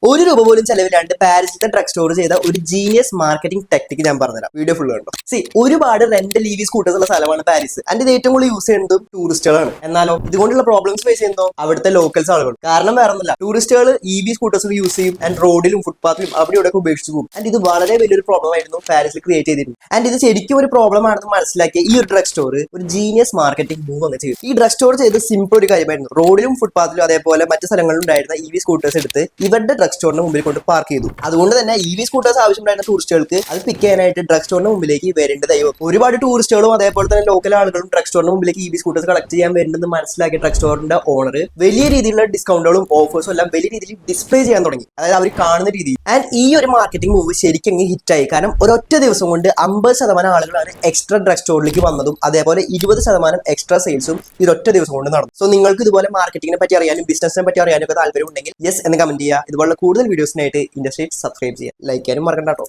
ഒരു രൂപ പോലും ചെലവില്ലാണ്ട് പാരീസിലത്തെ ഡ്രഗ് സ്റ്റോർ ചെയ്ത ഒരു ജീനിയസ് മാർക്കറ്റിംഗ് ടെക്നിക്ക് ഞാൻ പറഞ്ഞുതരാം. വീഡിയോ ഫുൾ കണ്ടോ. ഒരുപാട് റെന്റൽ ഇവി സ്കൂട്ടേഴ്സ് ഉള്ള സ്ഥലമാണ് പാരീസ്. ആൻഡ് ഇത് ഏറ്റവും കൂടുതൽ യൂസ് ചെയ്യുന്നതും ടൂറിസ്റ്റുകളാണ്. എന്നാലോ ഇതുകൊണ്ടുള്ള പ്രോബ്ലംസ് ഫേസ് ചെയ്യുന്നതോ അവിടുത്തെ ലോക്കൽസ് ആളുകൾ. കാരണം വേറെ ഒന്നുമില്ല, ടൂറിസ്റ്റുകൾ ഇവി സ്കൂട്ടേഴ്സ് യൂസ് ചെയ്യും ആൻഡ് റോഡിലും ഫുട്പാത്തിലും അവിടെ ഇവിടെ ഉപേക്ഷിച്ചു പോകും. ആൻഡ് ഇത് വളരെ വലിയൊരു പ്രോബ്ലം ആയിരുന്നു പാരീസിൽ ക്രിയേറ്റ് ചെയ്തിരുന്നത്. ആൻഡ് ഇത് ശരിക്കും ഒരു പ്രോബ്ലം ആണെന്ന് മനസ്സിലാക്കിയ ഈ ഒരു ഡ്രഗ് സ്റ്റോർ ഒരു ജീനിയസ് മാർക്കറ്റിംഗ് മൂവ് അങ്ങ് ചെയ്തു. ഈ ഡ്രഗ് സ്റ്റോർ ചെയ്ത് സിമ്പിൾ ഒരു കാര്യമായിരുന്നു. റോഡിലും ഫുട്പാത്തിലും അതേപോലെ മറ്റു സ്ഥലങ്ങളിലും ഉണ്ടായിരുന്ന ഇവി സ്കൂട്ടേഴ്സ് എടുത്ത് ഇവരുടെ ഡ്രഗ് സ്റ്റോറിന് മുമ്പിൽ കൊണ്ട് പാർക്ക് ചെയ്തു. അതുകൊണ്ട് തന്നെ ഇവി സ്കൂട്ടേഴ്സ് ആവശ്യമുണ്ടായിരുന്ന ടൂറിസ്റ്റുകൾക്ക് അത് പിക്ക് ചെയ്യാനായിട്ട് ഡ്രഗ് സ്റ്റോറിന് മുമ്പിലേക്ക് വരേണ്ടതായി വന്നു. ഒരുപാട് ടൂറിസ്റ്റുകളും അതേപോലെ തന്നെ ലോക്കൽ ആളുകളും ഡ്രഗ് സ്റ്റോറിന് മുമ്പിലേക്ക് ഇവി സ്കൂട്ടേഴ്സ് കളക്ട് ചെയ്യാൻ വരുന്നുണ്ടെന്ന് മനസ്സിലാക്കിയ ഡ്രഗ് സ്റ്റോറിന്റെ ഓണർ വലിയ രീതിയിലുള്ള ഡിസ്കൗണ്ടുകളും ഓഫേഴ്സും എല്ലാം വലിയ രീതിയിൽ ഡിസ്പ്ലേ ചെയ്യാൻ തുടങ്ങി. അതായത് അവർ കാണുന്ന രീതിയിൽ. ആൻഡ് ഈ ഒരു മാർക്കറ്റിംഗ് മൂവ് ശരിക്കും ഹിറ്റായി. കാരണം ഒരൊറ്റ ദിവസം കൊണ്ട് 50% ആളുകളാണ് എക്സ്ട്രാ ഡ്രഗ് സ്റ്റോറിലേക്ക് വന്നതും അതേപോലെ 20% എക്സ്ട്രാ സെയിൽസും ഇതൊറ്റ ദിവസം കൊണ്ട് നടന്നു. സോ നിങ്ങൾക്ക് ഇതുപോലെ മാർക്കറ്റിംഗിനെ പറ്റി അറിയാനും ബിസിനസിനെ പറ്റി അറിയാനും ഒക്കെ താല്പര്യം ഉണ്ടെങ്കിൽ യെസ് എന്ന് കമന്റ് ചെയ്യുക. ഇതുപോലുള്ള കൂടുതൽ വീഡിയോസിനായിട്ട് ഇൻഡസ്ട്രി സബ്സ്ക്രൈബ് ചെയ്യുക, ലൈക്ക് ചെയ്യാനും മറക്കണ്ട കേട്ടോ.